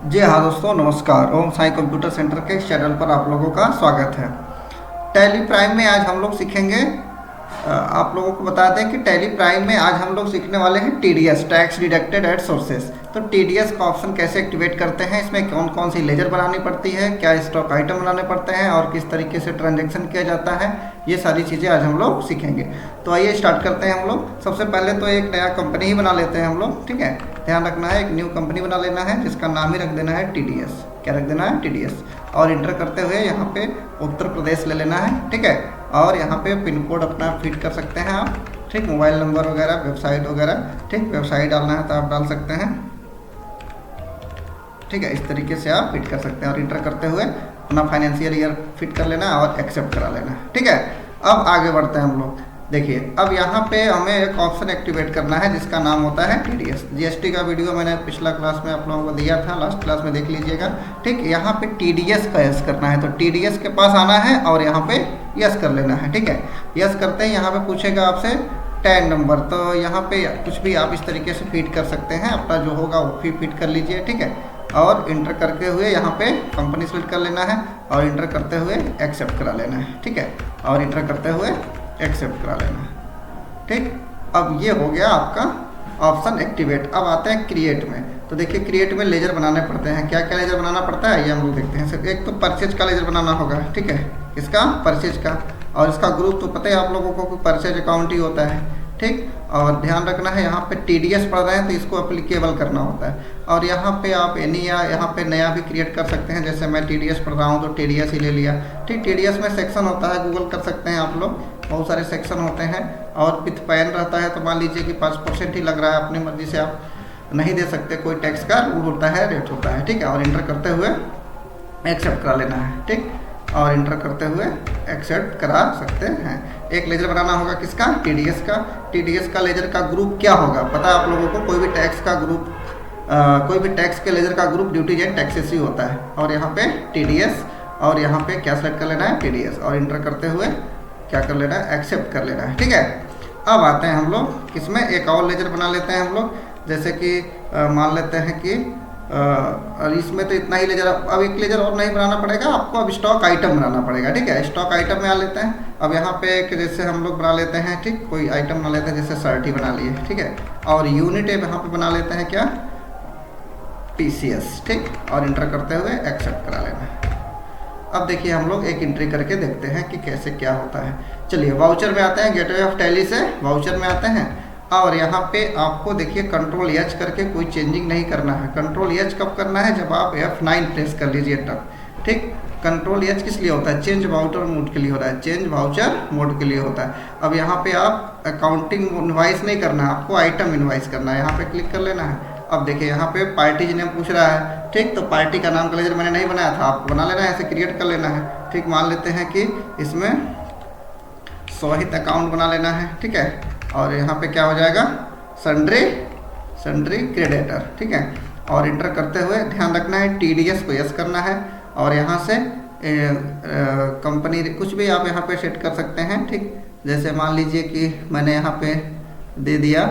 जी हाँ दोस्तों, नमस्कार। ओम साई कंप्यूटर सेंटर के इस चैनल पर आप लोगों का स्वागत है। टैली प्राइम में आज हम लोग सीखेंगे। आप लोगों को बता दें कि टैली प्राइम में आज हम लोग सीखने वाले हैं TDS, tax deducted at sources. तो टीडीएस का ऑप्शन कैसे एक्टिवेट करते हैं, इसमें कौन कौन सी लेजर बनानी पड़ती है, क्या स्टॉक आइटम बनाने पड़ते हैं और किस तरीके से ट्रांजेक्शन किया जाता है, ये सारी चीज़ें आज हम लोग सीखेंगे। तो आइए स्टार्ट करते हैं हम लोग। सबसे पहले तो एक नया कंपनी ही बना लेते हैं हम लोग, ठीक है। ध्यान रखना है, एक न्यू कंपनी बना लेना है जिसका नाम ही रख देना है टीडीएस। क्या रख देना है? टीडीएस। और इंटर करते हुए यहाँ पे उत्तर प्रदेश ले लेना है, ठीक है। और यहाँ पे पिन कोड अपना फिट कर सकते हैं आप, ठीक। मोबाइल नंबर वगैरह, वेबसाइट वगैरह, ठीक। वेबसाइट डालना है तो आप डाल सकते हैं, ठीक है। इस तरीके से आप फिट कर सकते हैं और इंटर करते हुए अपना फाइनेंशियल ईयर फिट कर लेना है और एक्सेप्ट करा लेना है, ठीक है। अब आगे बढ़ते हैं हम लोग। देखिए, अब यहाँ पे हमें एक ऑप्शन एक्टिवेट करना है जिसका नाम होता है टीडीएस। जीएसटी का वीडियो मैंने पिछला क्लास में आप लोगों को दिया था, लास्ट क्लास में देख लीजिएगा, ठीक। यहाँ पे टीडीएस का यस करना है, तो टीडीएस के पास आना है और यहाँ पे यस कर लेना है, ठीक है। यस करते हैं, यहाँ पे पूछेगा आपसे टैग नंबर, तो यहाँ पे कुछ भी आप इस तरीके से फीड कर सकते हैं, अपना जो होगा वो फीड कर लीजिए, ठीक है। और इंटर करते हुए यहाँ पे कंपनी सेलेक्ट कर लेना है और इंटर करते हुए एक्सेप्ट करा लेना है, ठीक है। और इंटर करते हुए एक्सेप्ट करा लेना है, ठीक। अब ये हो गया आपका ऑप्शन एक्टिवेट। अब आते हैं क्रिएट में। तो देखिए, क्रिएट में लेजर बनाने पड़ते हैं। क्या क्या लेजर बनाना पड़ता है ये हम लोग देखते हैं। सिर्फ एक तो परचेज का लेजर बनाना होगा, ठीक है। इसका परचेज का, और इसका ग्रुप तो पता है आप लोगों को कि परचेज अकाउंट ही होता है, ठीक। और ध्यान रखना है, यहाँ पे टीडीएस पढ़ रहे हैं तो इसको एप्लीकेबल करना होता है। और यहाँ पे आप एनी या यहाँ पे नया भी क्रिएट कर सकते हैं। जैसे मैं टीडीएस पढ़ रहा हूँ तो टीडीएस ही ले लिया, ठीक। टीडीएस में सेक्शन होता है, गूगल कर सकते हैं आप लोग, बहुत सारे सेक्शन होते हैं। और विथ पैन रहता है, तो मान लीजिए कि 5% ही लग रहा है, अपनी मर्जी से आप नहीं दे सकते, कोई टैक्स का रूल होता है, रेट होता है, ठीक है। और इंटर करते हुए एक्सेप्ट करा लेना है, ठीक। और इंटर करते हुए एक्सेप्ट करा सकते हैं। एक लेजर बनाना होगा किसका? टीडीएस का। टीडीएस का लेजर का ग्रुप क्या होगा पता है आप लोगों को? कोई भी टैक्स का ग्रुप, कोई भी टैक्स के लेजर का ग्रुप ड्यूटीज एंड टैक्सेस ही होता है। और यहाँ पे टीडीएस, और यहाँ पे क्या सेलेक्ट कर लेना है? टीडीएस। और इंटर करते हुए क्या कर लेना है? एक्सेप्ट कर लेना है, ठीक है। अब आते हैं हम लोग इसमें एक और लेजर बना लेते हैं हम लोग। जैसे कि मान लेते हैं कि और इसमें तो इतना ही लेजर, अब एक लेजर और नहीं बनाना पड़ेगा आपको, अब स्टॉक आइटम बनाना पड़ेगा, ठीक है। स्टॉक आइटम में आ लेते हैं। अब यहाँ पे एक जैसे हम लोग बना लेते हैं, ठीक, कोई आइटम बना लेते हैं, जैसे शर्ट ही बना लिए, ठीक है। और यूनिट यहाँ पे बना लेते हैं क्या? टीसीएस, ठीक। और इंटर करते हुए एक्सेप्ट करा लेना है। अब देखिए, हम लोग एक एंट्री करके देखते हैं कि कैसे क्या होता है। चलिए वाउचर में आते हैं, गेटवे ऑफ टैली से वाउचर में आते हैं। और यहाँ पे आपको देखिए कंट्रोल एच करके कोई चेंजिंग नहीं करना है। कंट्रोल एच कब करना है? जब आप F9 प्रेस कर लीजिए तब, ठीक। कंट्रोल एच किस लिए होता है? चेंज वाउचर मोड के लिए होता है, चेंज वाउचर मोड के लिए होता है। अब यहाँ पे आप अकाउंटिंग इनवाइस नहीं करना है, आपको आइटम इनवाइस करना है। यहाँ पे क्लिक कर लेना है। अब देखिए, यहाँ पे पार्टी नेम पूछ रहा है, ठीक। तो पार्टी का नाम का लेजर मैंने नहीं बनाया था, आपको बना लेना है, ऐसे क्रिएट कर लेना है, ठीक। मान लेते हैं कि इसमें सोहित अकाउंट बना लेना है, ठीक है। और यहाँ पे क्या हो जाएगा? सन्ड्री क्रेडिटर, ठीक है। और इंटर करते हुए ध्यान रखना है टीडीएस को यस करना है। और यहाँ से कंपनी कुछ भी आप यहाँ पे सेट कर सकते हैं, ठीक। जैसे मान लीजिए कि मैंने यहाँ पे दे दिया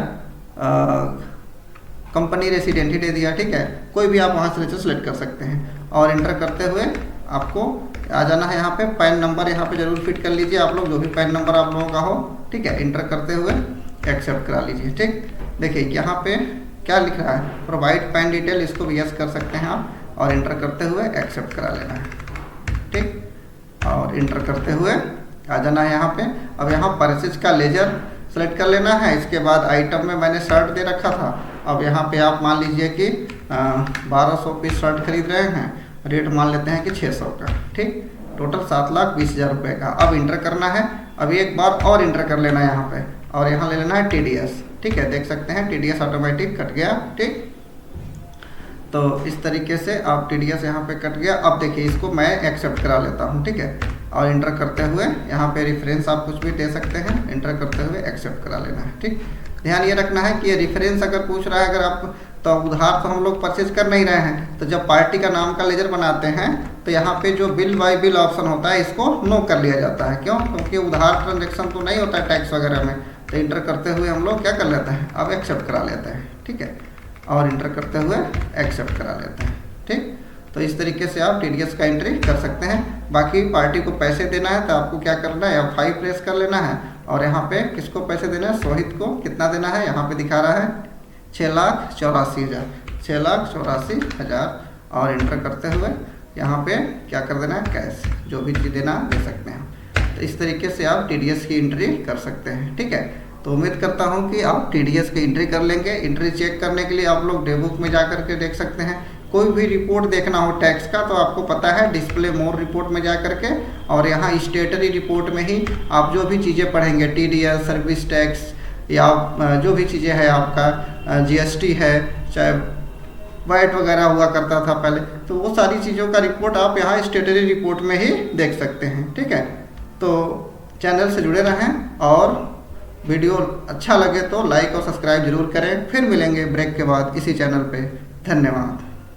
कंपनी रेसिडेंट ही दे दिया, ठीक है। कोई भी आप वहाँ से सेलेक्ट कर सकते हैं। और इंटर करते हुए आपको आ जाना है यहाँ पे पैन नंबर, यहाँ पे जरूर फिट कर लीजिए आप लोग, जो भी पैन नंबर आप लोगों का हो, ठीक है। इंटर करते हुए एक्सेप्ट करा लीजिए, ठीक। देखिए यहाँ पे क्या लिख रहा है? प्रोवाइड पैन डिटेल, इसको भी यस कर सकते हैं आप। और इंटर करते हुए एक्सेप्ट करा लेना है, ठीक। और इंटर करते हुए आ जाना है यहाँ पे। अब यहाँ परचेज का लेजर सेलेक्ट कर लेना है। इसके बाद आइटम में मैंने शर्ट दे रखा था। अब यहाँ पे आप मान लीजिए कि 1200 पीस शर्ट खरीद रहे हैं, रेट मान लेते हैं कि 600 का, ठीक। टोटल 7,20,000 रुपये का। अब इंटर करना है। अब एक बार और इंटर कर लेना है यहाँ पे, और यहाँ ले लेना है टीडीएस, ठीक है। देख सकते हैं टीडीएस ऑटोमेटिक कट गया, ठीक। तो इस तरीके से आप टीडीएस यहाँ पे कट गया। अब देखिए, इसको मैं एक्सेप्ट करा लेता हूँ, ठीक है। और इंटर करते हुए यहाँ पे रेफरेंस आप कुछ भी दे सकते हैं। इंटर करते हुए एक्सेप्ट करा लेना है, ठीक। ध्यान ये रखना है कि ये रेफरेंस अगर पूछ रहा है, अगर आप तो उधार तो हम लोग परचेज कर नहीं रहे हैं, तो जब पार्टी का नाम का लेजर बनाते हैं तो यहाँ पे जो बिल बाय बिल ऑप्शन होता है इसको नो कर लिया जाता है। क्यों? क्योंकि उधार ट्रांजेक्शन तो नहीं होता है टैक्स वगैरह में। तो इंटर करते हुए हम लोग क्या कर लेते हैं? अब एक्सेप्ट करा लेते हैं, ठीक है। और इंटर करते हुए एक्सेप्ट करा लेते हैं, ठीक, तो इस तरीके से आप TDS का एंट्री कर सकते हैं। बाकी पार्टी को पैसे देना है तो आपको क्या करना है, F5 प्रेस कर लेना है और यहाँ पे किसको पैसे देना है, सोहित को कितना देना है, यहाँ पे दिखा रहा है 6,84,000, 6,84,000 और इंटर करते हुए यहाँ पे क्या कर देना है, कैश, जो भी चीज़ देना दे सकते हैं। तो इस तरीके से आप TDS की एंट्री कर सकते हैं। ठीक है, तो उम्मीद करता हूँ कि आप TDS की एंट्री कर लेंगे। एंट्री चेक करने के लिए आप लोग डेबुक में जा कर के देख सकते हैं। कोई भी रिपोर्ट देखना हो टैक्स का तो आपको पता है डिस्प्ले मोर रिपोर्ट में जा कर के, और यहाँ स्टेटरी रिपोर्ट में ही आप जो भी चीज़ें पढ़ेंगे, TDS, सर्विस टैक्स या जो भी चीज़ें हैं, आपका GST है, चाहे वैट वगैरह हुआ करता था पहले, तो वो सारी चीज़ों का रिपोर्ट आप यहाँ स्टेटरी रिपोर्ट में ही देख सकते हैं। ठीक है, तो चैनल से जुड़े रहें और वीडियो अच्छा लगे तो लाइक और सब्सक्राइब जरूर करें। फिर मिलेंगे ब्रेक के बाद इसी चैनल पे। धन्यवाद।